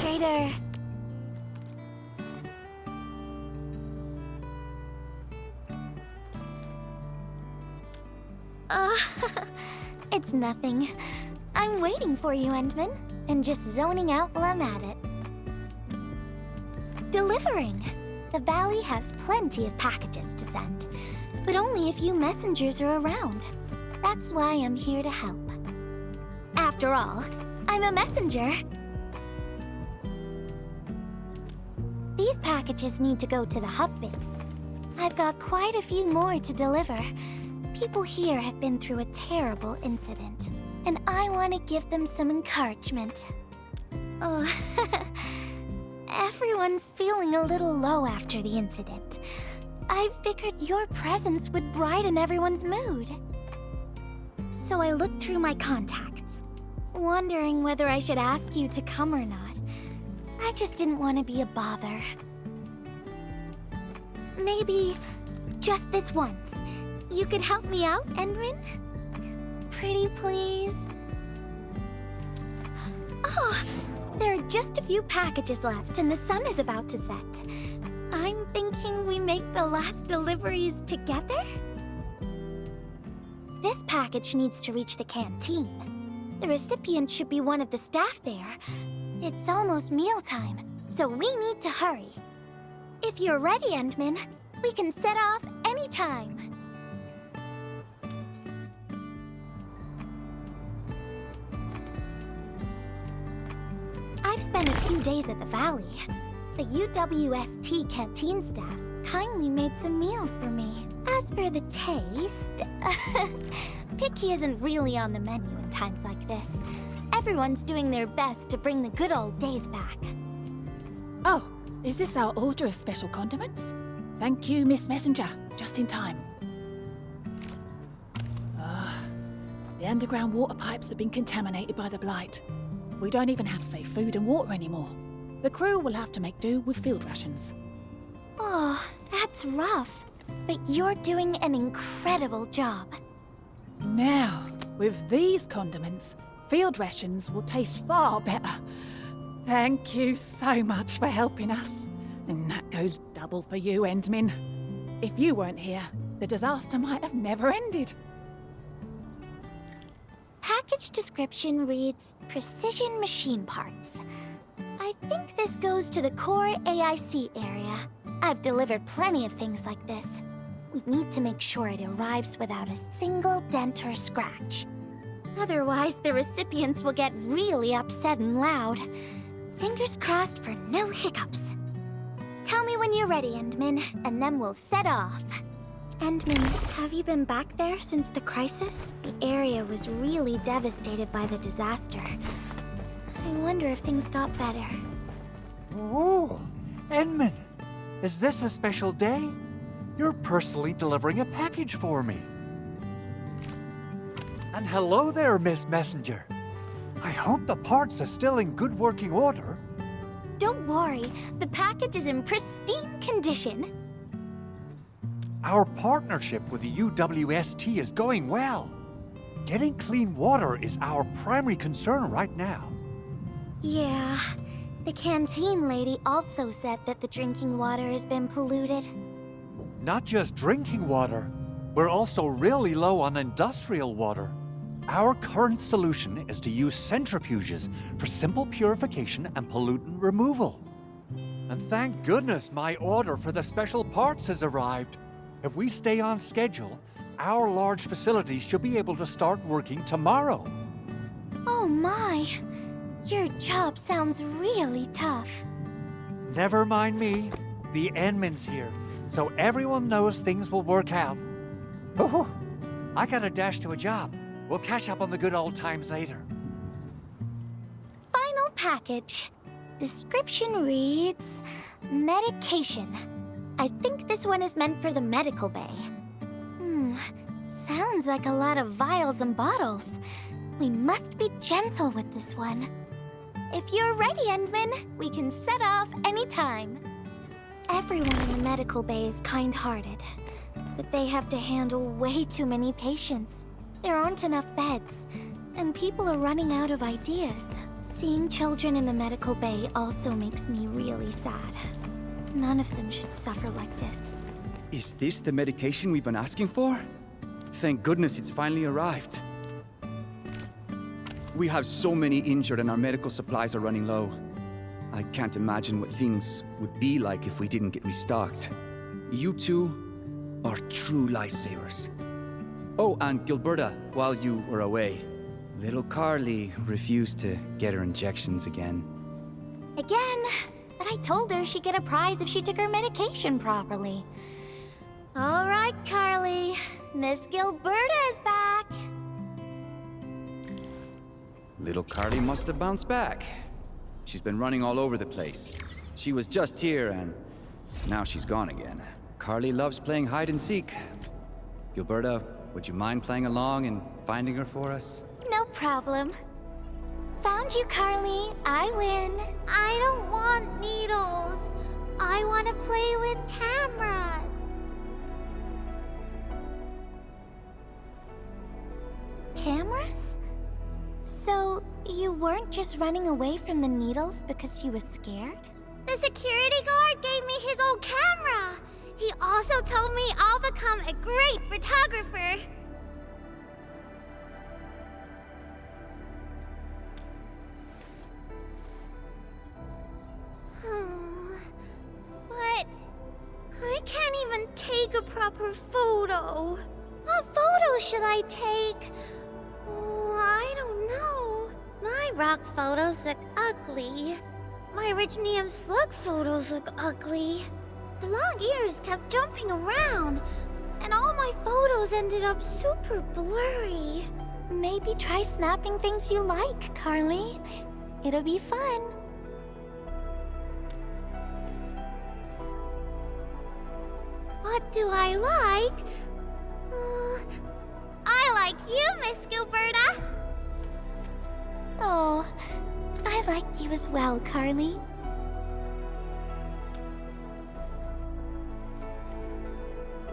administrator. It's nothing. I'm waiting for you, Endman, and just zoning out while I'm at it. Delivering. The Valley has plenty of packages to send, but only a few messengers are around. That's why I'm here to help. After all, I'm a messenger. These packages need to go to the hub base. I've got quite a few more to deliver. People here have been through a terrible incident, and I want to give them some encouragement. Oh, everyone's feeling a little low after the incident. I figured your presence would brighten everyone's mood. So I looked through my contacts, wondering whether I should ask you to come or not. I just didn't want to be a bother. Maybe just this once. You could help me out, Endman? Pretty please? Oh, there are just a few packages left and the sun is about to set. I'm thinking we make the last deliveries together? This package needs to reach the canteen. The recipient should be one of the staff there. It's almost mealtime, so we need to hurry. If you're ready, Endman, we can set off anytime. I've spent a few days at the Valley. The UWST canteen staff kindly made some meals for me. As for the taste, picky isn't really on the menu in times like this. Everyone's doing their best to bring the good old days back. Oh, is this our order of special condiments? Thank you, Miss Messenger. Just in time. The underground water pipes have been contaminated by the blight. We don't even have safe food and water anymore. The crew will have to make do with field rations. Oh, that's rough. But you're doing an incredible job. Now, with these condiments, field rations will taste far better. Thank you so much for helping us. And that goes double for you, Endman. If you weren't here, the disaster might have never ended. Package description reads, Precision Machine Parts. I think this goes to the core AIC area. I've delivered plenty of things like this. We need to make sure it arrives without a single dent or scratch. Otherwise, the recipients will get really upset and loud. Fingers crossed for no hiccups. Tell me when you're ready, Endman, and then we'll set off. Endman, have you been back there since the crisis? The area was really devastated by the disaster. I wonder if things got better. Oh, Endman, is this a special day? You're personally delivering a package for me. And hello there, Miss Messenger. I hope the parts are still in good working order. Don't worry, the package is in pristine condition. Our partnership with the UWST is going well. Getting clean water is our primary concern right now. Yeah, the canteen lady also said that the drinking water has been polluted. Not just drinking water, we're also really low on industrial water. Our current solution is to use centrifuges for simple purification and pollutant removal. And thank goodness my order for the special parts has arrived. If we stay on schedule, our large facilities should be able to start working tomorrow. Oh my! Your job sounds really tough. Never mind me. The Endman's here, so everyone knows things will work out. Oh, I gotta dash to a job. We'll catch up on the good old times later. Final package. Description reads, medication. I think this one is meant for the medical bay. Sounds like a lot of vials and bottles. We must be gentle with this one. If you're ready, Endman, we can set off anytime. Everyone in the medical bay is kind-hearted, but they have to handle way too many patients. There aren't enough beds, and people are running out of ideas. Seeing children in the medical bay also makes me really sad. None of them should suffer like this. Is this the medication we've been asking for? Thank goodness it's finally arrived. We have so many injured and our medical supplies are running low. I can't imagine what things would be like if we didn't get restocked. You two are true lifesavers. Oh, and Gilberta, while you were away, little Carly refused to get her injections again. Again? But I told her she'd get a prize if she took her medication properly. All right, Carly. Miss Gilberta is back. Little Carly must have bounced back. She's been running all over the place. She was just here and now she's gone again. Carly loves playing hide and seek. Gilberta, would you mind playing along and finding her for us? No problem. Found you, Carly. I win. I don't want needles. I want to play with cameras. Cameras? So, you weren't just running away from the needles because you were scared? The security guard gave me his old camera. He also told me I'll become a great photographer. But I can't even take a proper photo. What photo should I take? Oh, I don't know. My rock photos look ugly. My rich Neum slug photos look ugly. The long ears kept jumping around, and all my photos ended up super blurry. Maybe try snapping things you like, Carly. It'll be fun. What do I like? I like you, Miss Gilberta. Oh, I like you as well, Carly.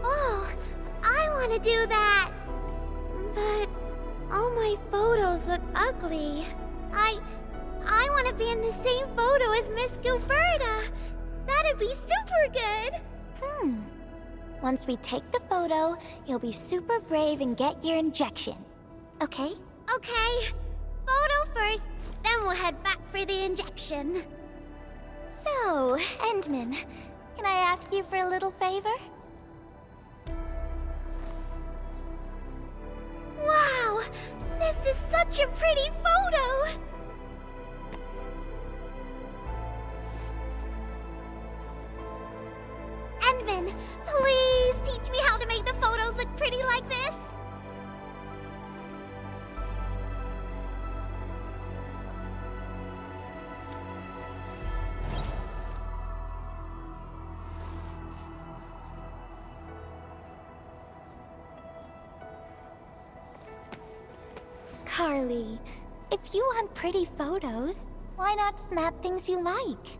Oh, I want to do that. But all my photos look ugly. I want to be in the same photo as Miss Gilberta. That'd be super good. Once we take the photo, you'll be super brave and get your injection. Okay? Okay. Photo first, then we'll head back for the injection. So, Endman, can I ask you for a little favor? Wow! This is such a pretty photo! Endman, please teach me how to make the photos look pretty like this. Carly, if you want pretty photos, why not snap things you like?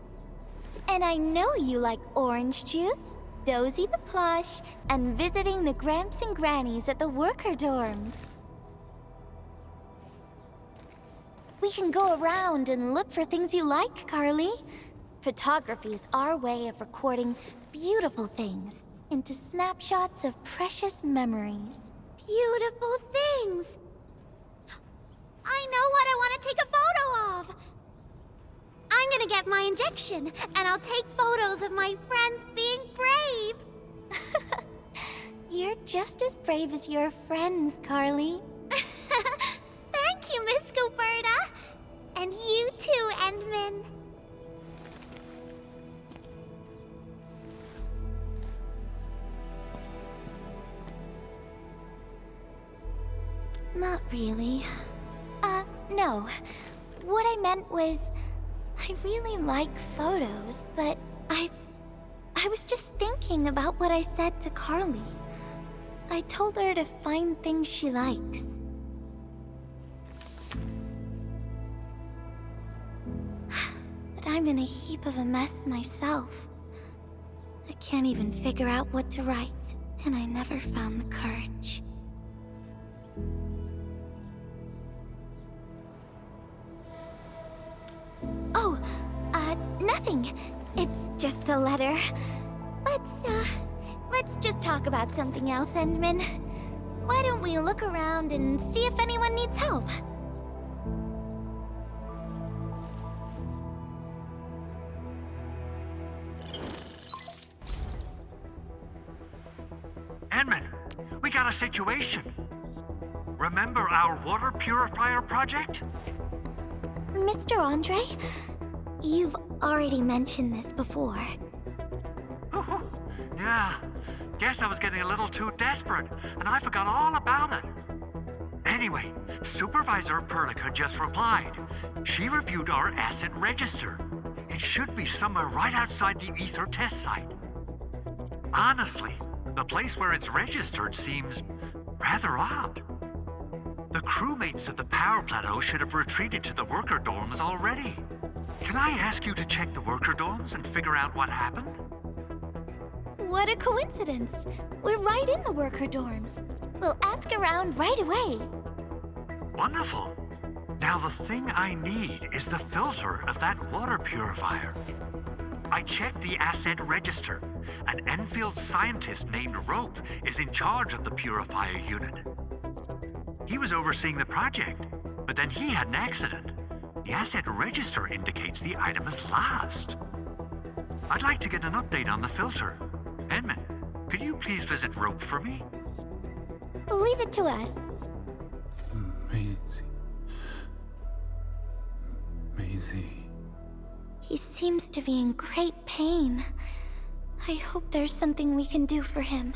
And I know you like orange juice, Dozy the plush, and visiting the Gramps and Grannies at the worker dorms. We can go around and look for things you like, Carly. Photography is our way of recording beautiful things into snapshots of precious memories. Beautiful things! I know what I want to take a photo of! I'm gonna get my injection, and I'll take photos of my friends being brave! You're just as brave as your friends, Carly. Thank you, Miss Gilberta! And you too, Endman. Not really. No. What I meant was, I really like photos, but I was just thinking about what I said to Carly. I told her to find things she likes. But I'm in a heap of a mess myself. I can't even figure out what to write, and I never found the courage. Oh, nothing. It's just a letter. Let's just talk about something else, Endman. Why don't we look around and see if anyone needs help? Edmund, we got a situation. Remember our water purifier project? Mr. Andre, you've already mentioned this before. Yeah, guess I was getting a little too desperate, and I forgot all about it. Anyway, Supervisor Perlica just replied. She reviewed our asset register. It should be somewhere right outside the ether test site. Honestly, the place where it's registered seems rather odd. The crewmates of the power plateau should have retreated to the worker dorms already. Can I ask you to check the worker dorms and figure out what happened? What a coincidence. We're right in the worker dorms. We'll ask around right away. Wonderful. Now the thing I need is the filter of that water purifier. I checked the asset register. An Endfield scientist named Ropp is in charge of the purifier unit. He was overseeing the project, but then he had an accident. The asset register indicates the item is lost. I'd like to get an update on the filter. Edmund, could you please visit Ropp for me? Leave it to us. Maisie. He seems to be in great pain. I hope there's something we can do for him.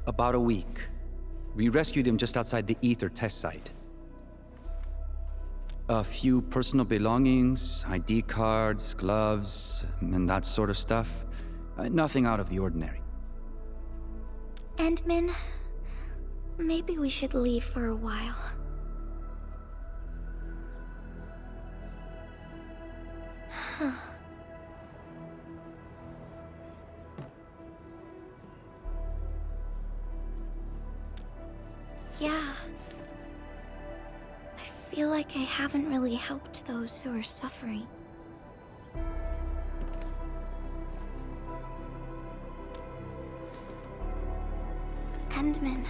About a week. We rescued him just outside the ether test site. A few personal belongings, ID cards, gloves, and that sort of stuff. Nothing out of the ordinary. Endman, maybe we should leave for a while. Yeah. I feel like I haven't really helped those who are suffering. Endman,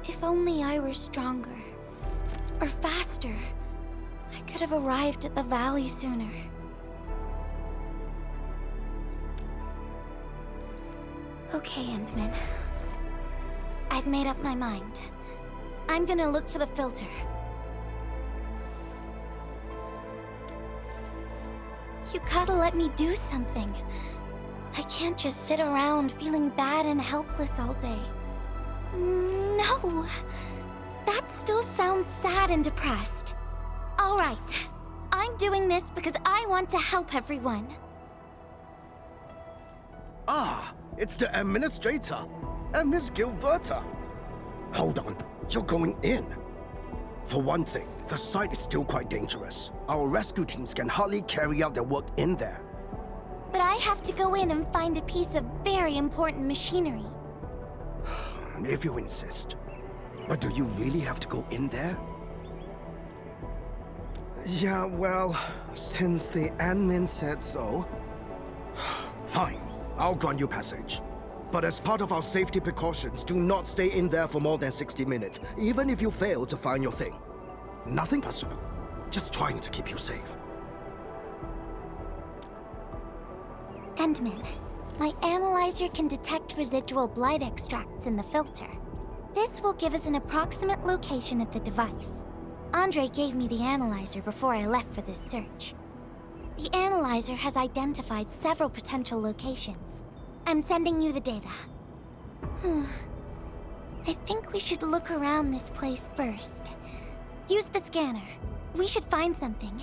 if only I were stronger, or faster, I could have arrived at the valley sooner. Okay, Endman. I've made up my mind. I'm gonna look for the filter. You gotta let me do something. I can't just sit around feeling bad and helpless all day. No. That still sounds sad and depressed. All right. I'm doing this because I want to help everyone. Ah, it's the administrator and Miss Gilberta. Hold on, you're going in. For one thing, the site is still quite dangerous. Our rescue teams can hardly carry out their work in there. But I have to go in and find a piece of very important machinery. If you insist. But do you really have to go in there? Yeah, well, since the admin said so. Fine, I'll grant you passage. But as part of our safety precautions, do not stay in there for more than 60 minutes, even if you fail to find your thing. Nothing personal, just trying to keep you safe. Endman, my analyzer can detect residual blight extracts in the filter. This will give us an approximate location of the device. Andre gave me the analyzer before I left for this search. The analyzer has identified several potential locations. I'm sending you the data. I think we should look around this place first. Use the scanner. We should find something.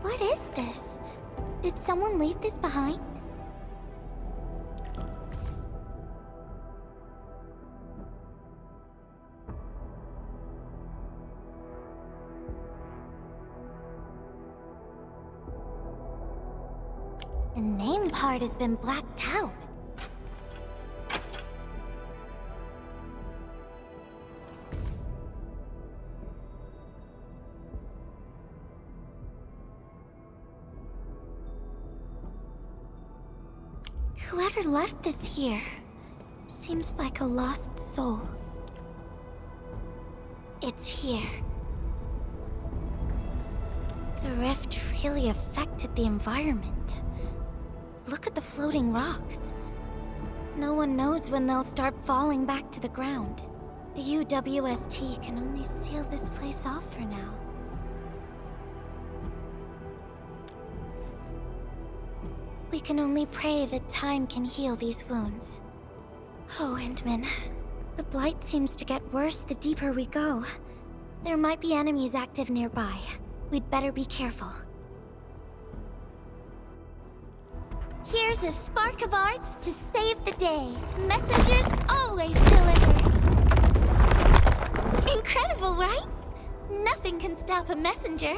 What is this? Did someone leave this behind? The name part has been blacked out. Whoever left this here seems like a lost soul. It's here. The rift really affected the environment. Look at the floating rocks. No one knows when they'll start falling back to the ground. The UWST can only seal this place off for now. We can only pray that time can heal these wounds. Oh, Endman. The blight seems to get worse the deeper we go. There might be enemies active nearby. We'd better be careful. Here's a spark of arts to save the day. Messengers always deliver. Incredible, right? Nothing can stop a messenger.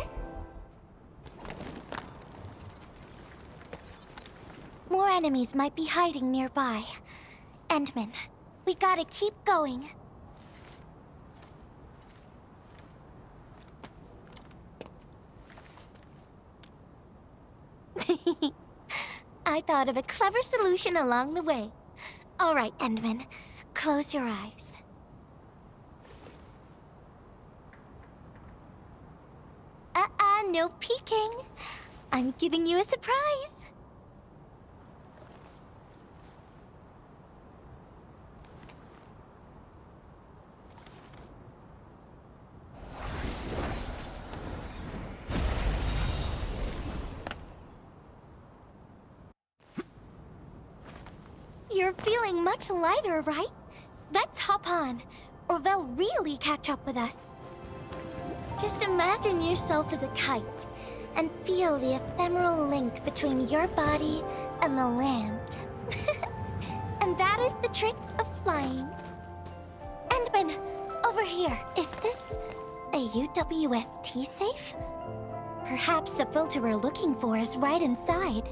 More enemies might be hiding nearby. Endman, we gotta keep going. I thought of a clever solution along the way. All right, Endman, close your eyes. No peeking. I'm giving you a surprise. You're feeling much lighter, right? Let's hop on, or they'll really catch up with us. Just imagine yourself as a kite, and feel the ephemeral link between your body and the land. And that is the trick of flying. Endman, over here, is this a UWST safe? Perhaps the filter we're looking for is right inside.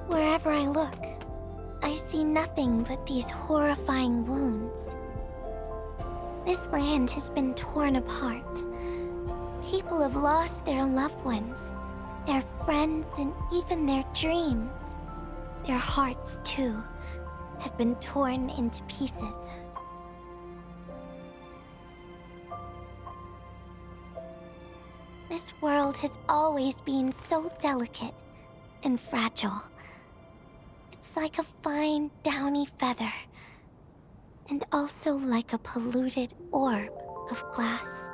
Wherever I look, I see nothing but these horrifying wounds. This land has been torn apart. People have lost their loved ones, their friends, and even their dreams. Their hearts, too, have been torn into pieces. This world has always been so delicate and fragile. It's like a fine, downy feather, and also like a polluted orb of glass.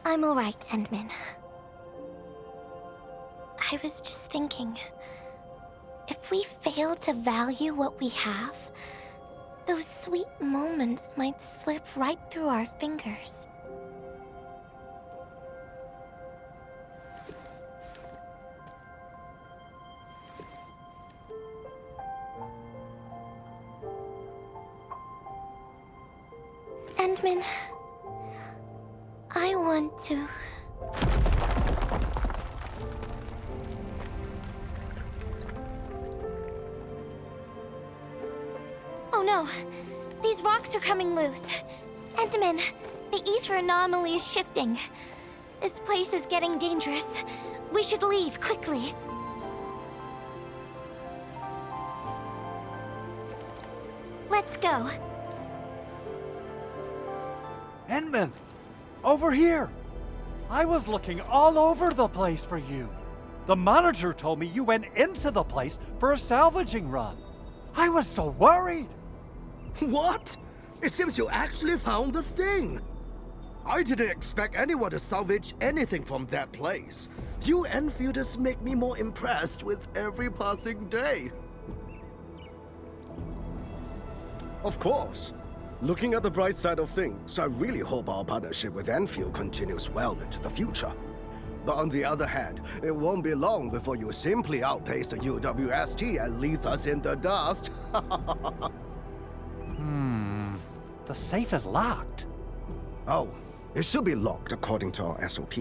I'm all right, Endman. I was just thinking, if we fail to value what we have, those sweet moments might slip right through our fingers. Endman, I want to... Oh no! These rocks are coming loose. Endman, the ether anomaly is shifting. This place is getting dangerous. We should leave quickly. Let's go. Endman! Over here! I was looking all over the place for you. The manager told me you went into the place for a salvaging run. I was so worried! What? It seems you actually found the thing. I didn't expect anyone to salvage anything from that place. You Enfielders make me more impressed with every passing day. Of course. Looking at the bright side of things, I really hope our partnership with Endfield continues well into the future. But on the other hand, it won't be long before you simply outpace the UWST and leave us in the dust. The safe is locked. Oh, it should be locked according to our SOP.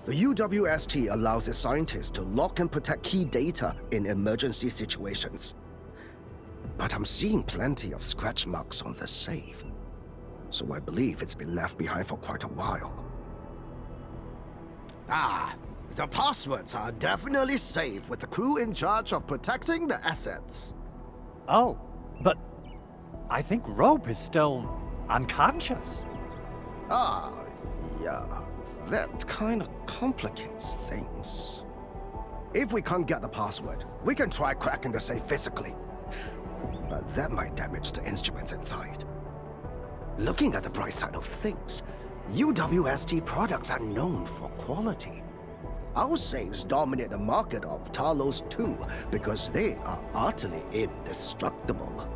The UWST allows its scientists to lock and protect key data in emergency situations. But I'm seeing plenty of scratch marks on the safe, so I believe it's been left behind for quite a while. Ah, the passwords are definitely safe with the crew in charge of protecting the assets. Oh, but I think Ropp is still unconscious. Ah, yeah, that kind of complicates things. If we can't get the password, we can try cracking the safe physically. But that might damage the instruments inside. Looking at the bright side of things, UWST products are known for quality. Our safes dominate the market of Talos too, because they are utterly indestructible.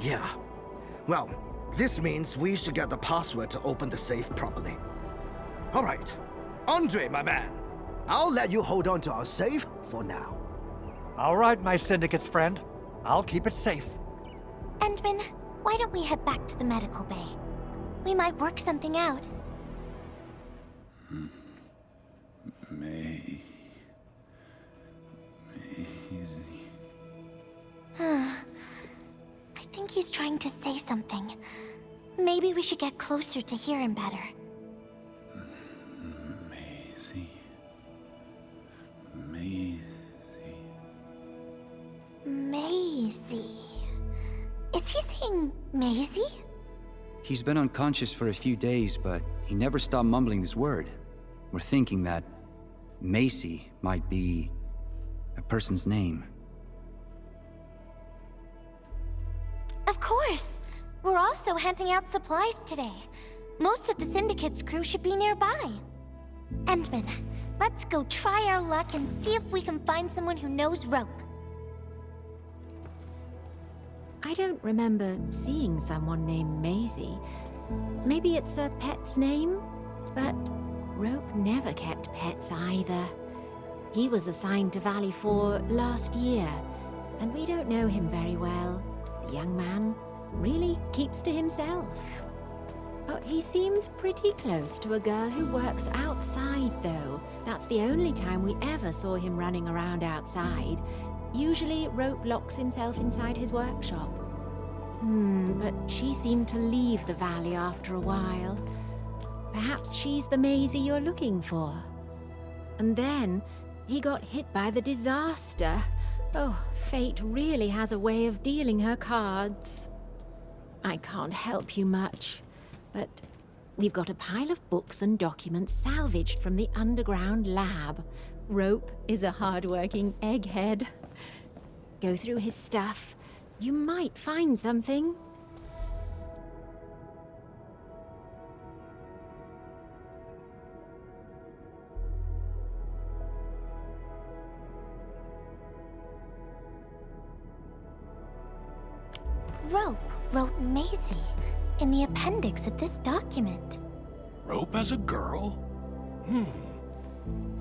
Yeah. Well, this means we should get the password to open the safe properly. All right. Andre, my man. I'll let you hold on to our safe for now. All right, my syndicate's friend. I'll keep it safe. Endman, why don't we head back to the medical bay? We might work something out. Maisie. I think he's trying to say something. Maybe we should get closer to hear him better. Maisie. Maisie. Is he saying Maisie? He's been unconscious for a few days, but he never stopped mumbling this word. We're thinking that Maisie might be a person's name. Of course. We're also handing out supplies today. Most of the Syndicate's crew should be nearby. Endman, let's go try our luck and see if we can find someone who knows Ropp. I don't remember seeing someone named Maisie. Maybe it's a pet's name? But Ropp never kept pets either. He was assigned to Valle IV last year, and we don't know him very well. The young man really keeps to himself. Oh, he seems pretty close to a girl who works outside, though. That's the only time we ever saw him running around outside. Usually, Ropp locks himself inside his workshop. But she seemed to leave the valley after a while. Perhaps she's the Maisie you're looking for. And then, he got hit by the disaster. Oh, fate really has a way of dealing her cards. I can't help you much, but we've got a pile of books and documents salvaged from the underground lab. Ropp is a hard-working egghead. Go through his stuff. You might find something. Ropp wrote Maisie in the appendix of this document. Ropp as a girl?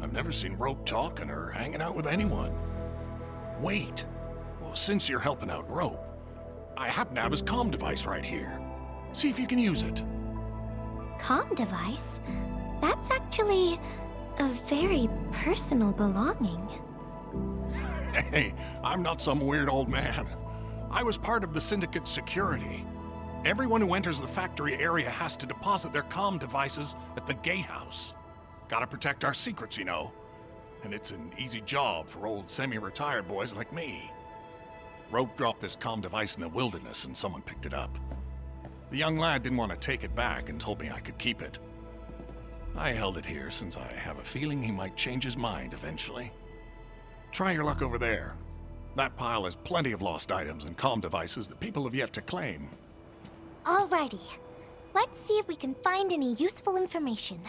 I've never seen Ropp talking or hanging out with anyone. Wait. Well, since you're helping out Ropp, I happen to have his comm device right here. See if you can use it. Comm device? That's actually a very personal belonging. Hey, I'm not some weird old man. I was part of the Syndicate's security. Everyone who enters the factory area has to deposit their comm devices at the gatehouse. Gotta protect our secrets, you know. And it's an easy job for old semi-retired boys like me. Ropp dropped this comm device in the wilderness and someone picked it up. The young lad didn't want to take it back and told me I could keep it. I held it here since I have a feeling he might change his mind eventually. Try your luck over there. That pile has plenty of lost items and comm devices that people have yet to claim. Alrighty. Let's see if we can find any useful information.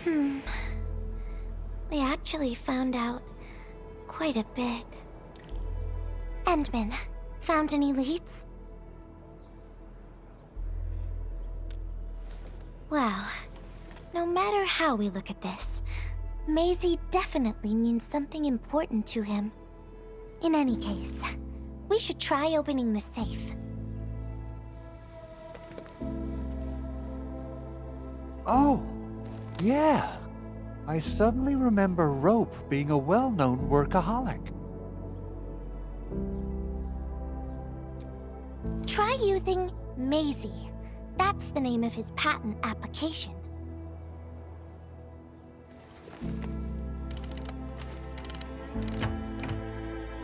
We actually found out quite a bit. Endman, found any leads? Well, no matter how we look at this, Maisie definitely means something important to him. In any case, we should try opening the safe. Oh, yeah. I suddenly remember Ropp being a well-known workaholic. Try using Maisie. That's the name of his patent application.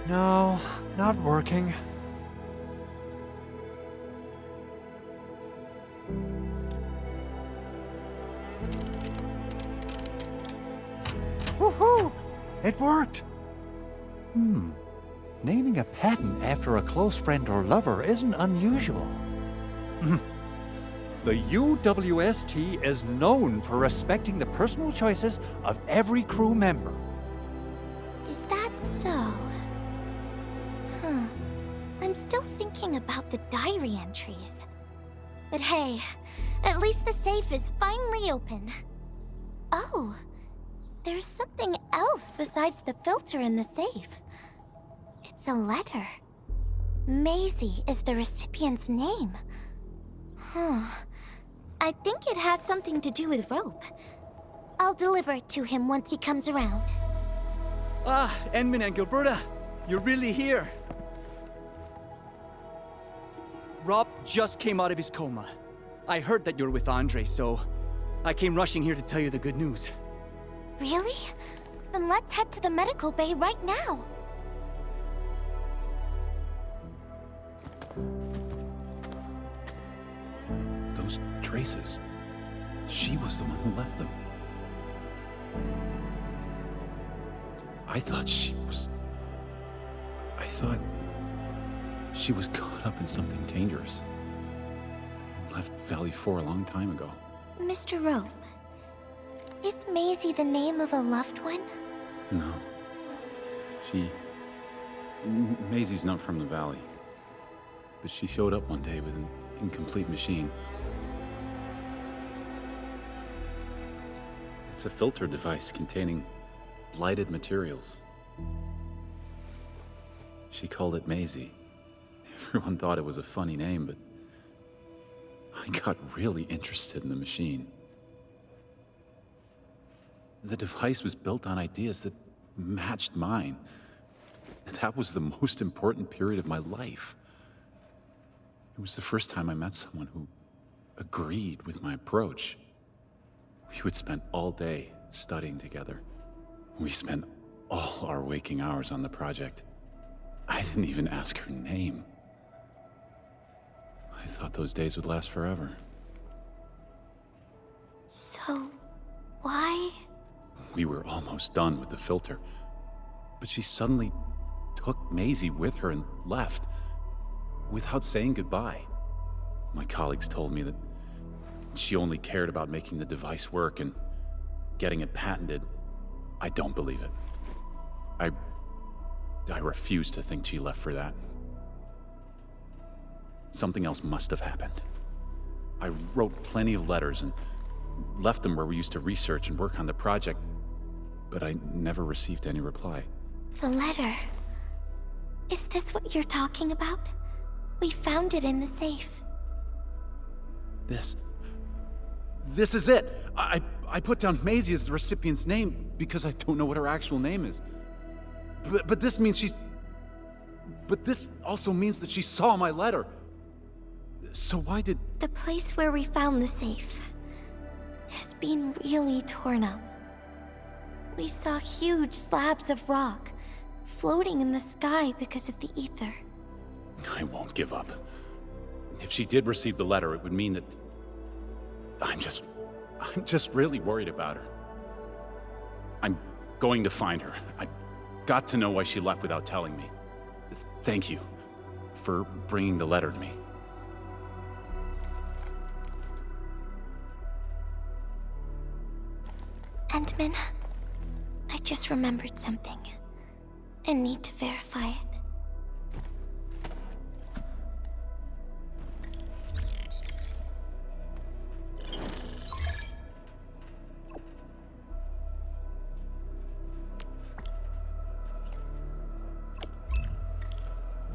No, not working. Woohoo! It worked! Naming a patent after a close friend or lover isn't unusual. The UWST is known for respecting the personal choices of every crew member. Is that so? I'm still thinking about the diary entries. But hey, at least the safe is finally open. Oh, there's something else besides the filter in the safe. It's a letter. Maisie is the recipient's name. I think it has something to do with Ropp. I'll deliver it to him once he comes around. Ah, Endman and Gilberta, you're really here. Ropp just came out of his coma. I heard that you're with Andre, so I came rushing here to tell you the good news. Really? Then let's head to the medical bay right now. Those traces. She was the one who left them. I thought she was caught up in something dangerous. Left Valley IV a long time ago. Mr. Ropp, is Maisie the name of a loved one? No. Maisie's not from the Valley. But she showed up one day with an incomplete machine. It's a filter device containing lighted materials. She called it Maisie. Everyone thought it was a funny name, but I got really interested in the machine. The device was built on ideas that matched mine. And that was the most important period of my life. It was the first time I met someone who agreed with my approach. We would spend all day studying together. We spent all our waking hours on the project. I didn't even ask her name. I thought those days would last forever. So, why? We were almost done with the filter, but she suddenly took Maisie with her and left, without saying goodbye. My colleagues told me that she only cared about making the device work and getting it patented. I don't believe it. I refuse to think she left for that. Something else must have happened. I wrote plenty of letters and left them where we used to research and work on the project, but I never received any reply. The letter. Is this what you're talking about? We found it in the safe. This is it! I put down Maisie as the recipient's name because I don't know what her actual name is. But this means But this also means that she saw my letter. So why did... The place where we found the safe has been really torn up. We saw huge slabs of rock floating in the sky because of the ether. I won't give up. If she did receive the letter, it would mean that... I'm just really worried about her. I'm going to find her. I've got to know why she left without telling me. Thank you for bringing the letter to me. Endman, I just remembered something and need to verify it.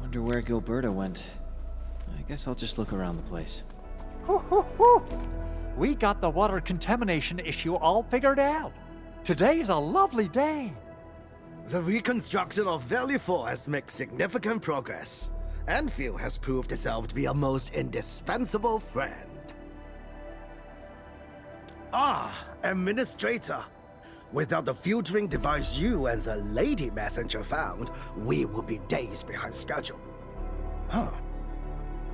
Wonder where Gilberta went. I guess I'll just look around the place. We got the water contamination issue all figured out. Today's a lovely day. The reconstruction of Valle IV has made significant progress. Endfield has proved itself to be a most indispensable friend. Ah, Administrator. Without the filtering device you and the lady messenger found, we would be days behind schedule. Huh.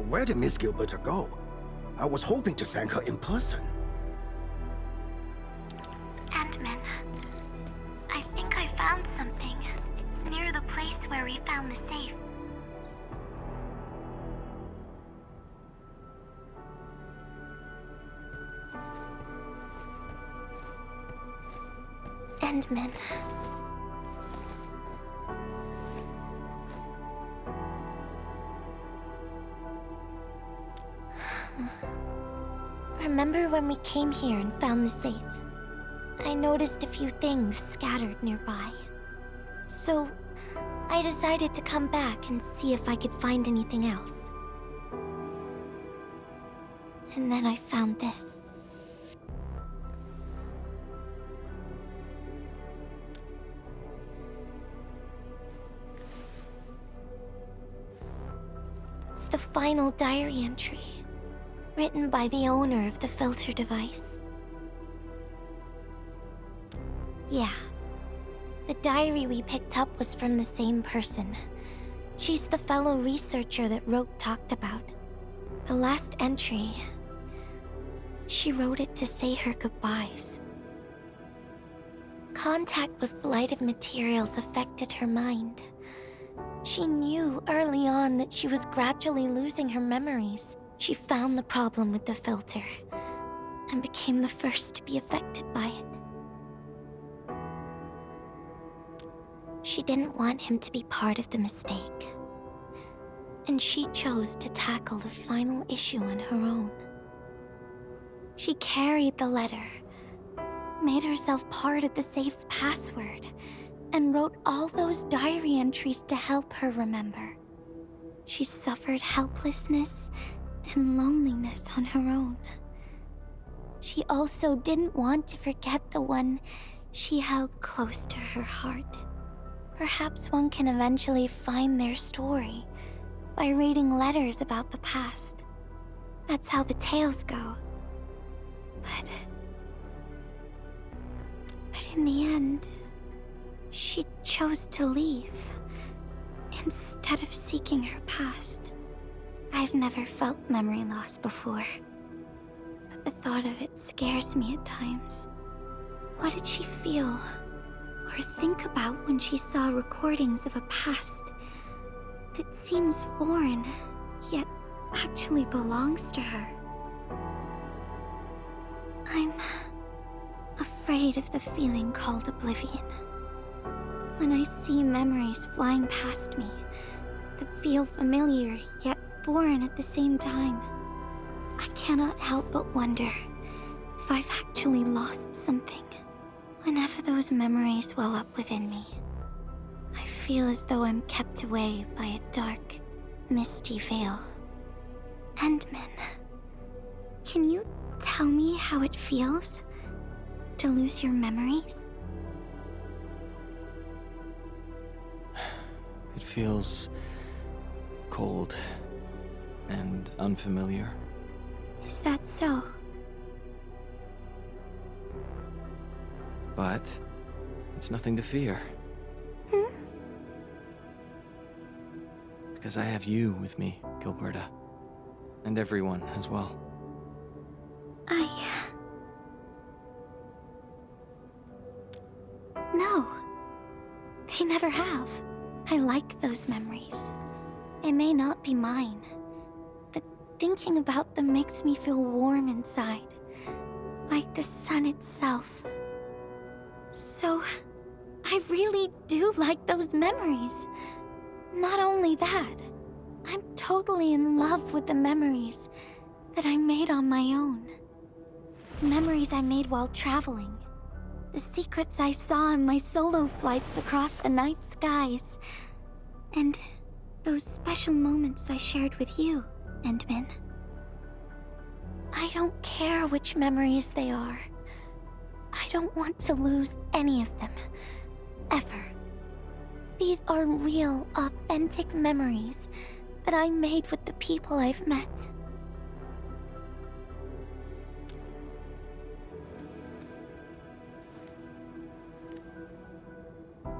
Where did Miss Gilberta go? I was hoping to thank her in person. Endman, I think I found something. It's near the place where we found the safe. Endman. Remember when we came here and found the safe? I noticed a few things scattered nearby. So, I decided to come back and see if I could find anything else. And then I found this. It's the final diary entry, written by the owner of the filter device. Yeah. The diary we picked up was from the same person. She's the fellow researcher that Ropp talked about. The last entry, she wrote it to say her goodbyes. Contact with blighted materials affected her mind. She knew early on that she was gradually losing her memories. She found the problem with the filter and became the first to be affected by it. She didn't want him to be part of the mistake, and she chose to tackle the final issue on her own. She carried the letter, made herself part of the safe's password, and wrote all those diary entries to help her remember. She suffered helplessness and loneliness on her own. She also didn't want to forget the one she held close to her heart. Perhaps one can eventually find their story by reading letters about the past. That's how the tales go. But in the end, she chose to leave instead of seeking her past. I've never felt memory loss before, but the thought of it scares me at times. What did she feel or think about when she saw recordings of a past that seems foreign, yet actually belongs to her? I'm afraid of the feeling called oblivion. When I see memories flying past me that feel familiar yet foreign at the same time, I cannot help but wonder if I've actually lost something. Whenever those memories well up within me, I feel as though I'm kept away by a dark, misty veil. Endman, can you tell me how it feels to lose your memories? It feels cold and unfamiliar. Is that so? But it's nothing to fear. Because I have you with me, Gilberta. And everyone as well. No. They never have. I like those memories. They may not be mine, but thinking about them makes me feel warm inside, like the sun itself. So, I really do like those memories. Not only that, I'm totally in love with the memories that I made on my own. Memories I made while traveling. The secrets I saw in my solo flights across the night skies. And those special moments I shared with you, Endman. I don't care which memories they are. I don't want to lose any of them. Ever. These are real, authentic memories that I made with the people I've met.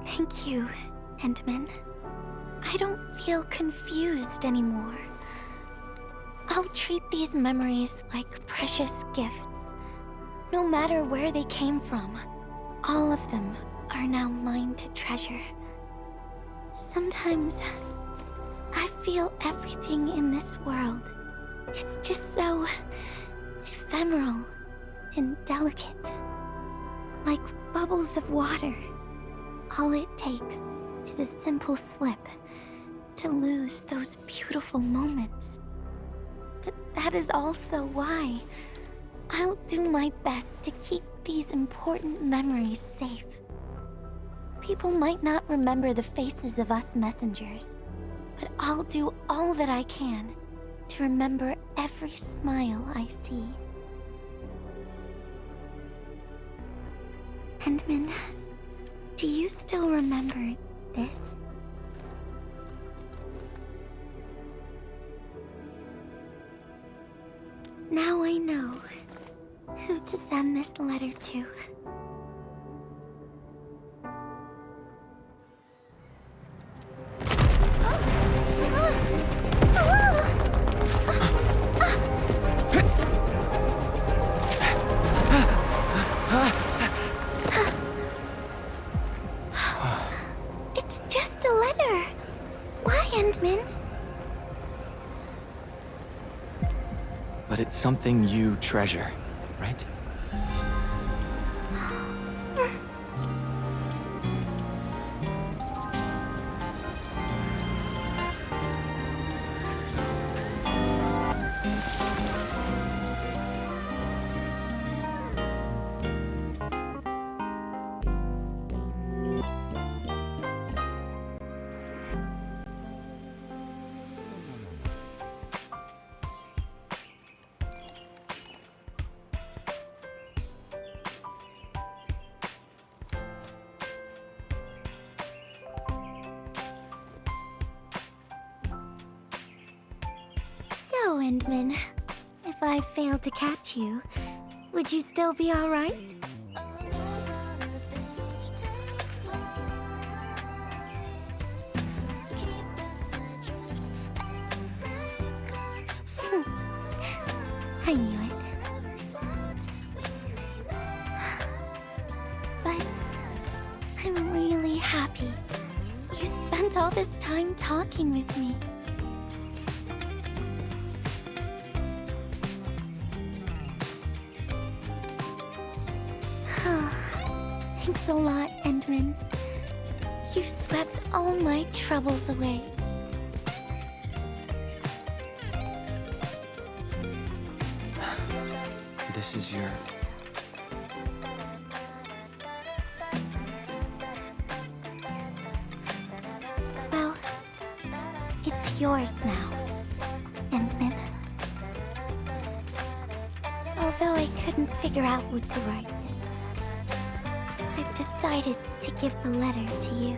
Thank you, Endman. I don't feel confused anymore. I'll treat these memories like precious gifts. No matter where they came from, all of them are now mine to treasure. Sometimes, I feel everything in this world is just so ephemeral and delicate. Like bubbles of water. All it takes is a simple slip to lose those beautiful moments. But that is also why I'll do my best to keep these important memories safe. People might not remember the faces of us messengers, but I'll do all that I can to remember every smile I see. Endman, do you still remember this? Now I know who to send this letter to. It's just a letter. Why, Endman? But it's something you treasure, right? So, Endman, if I failed to catch you, would you still be all right? I knew it. But I'm really happy. You spent all this time talking with me. Thanks a lot, Endman. You swept all my troubles away. This is your... Well, it's yours now, Endman. Although I couldn't figure out what to write, I've decided to give the letter to you.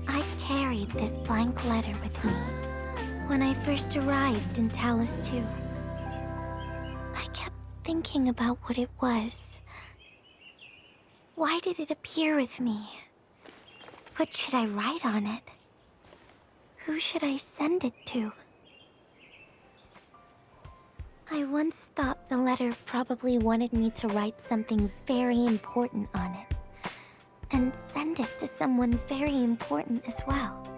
I carried this blank letter with me when I first arrived in Talos 2. I kept thinking about what it was. Why did it appear with me? What should I write on it? Who should I send it to? I once thought the letter probably wanted me to write something very important on it, and send it to someone very important as well.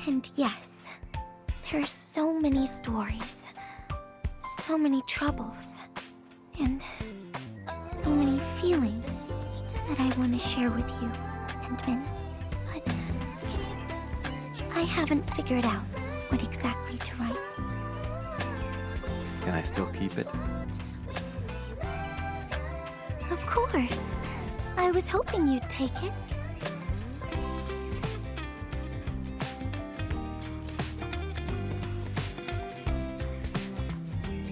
And yes, There are so many stories, so many troubles, and so many feelings that I want to share with you, Endman. But I haven't figured out what exactly to write. Can I still keep it? Of course. I was hoping you'd take it.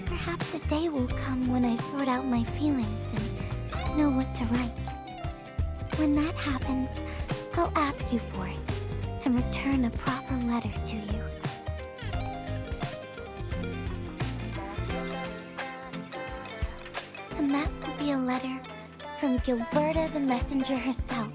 Perhaps a day will come when I sort out my feelings and know what to write. When that happens, I'll ask you for it and return a proper letter to you. And that will be a letter from Gilberta the Messenger herself.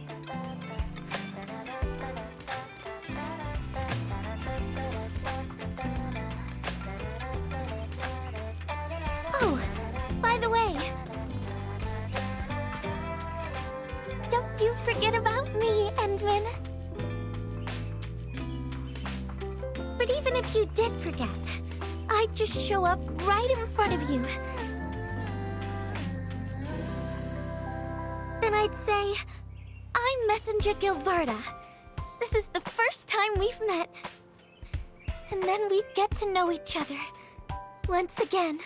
Oh, by the way, don't you forget about me, Endman. But even if you did forget, I'd just show up right in front of you. Then I'd say, I'm Messenger Gilberta. This is the first time we've met. And then we'd get to know each other once again.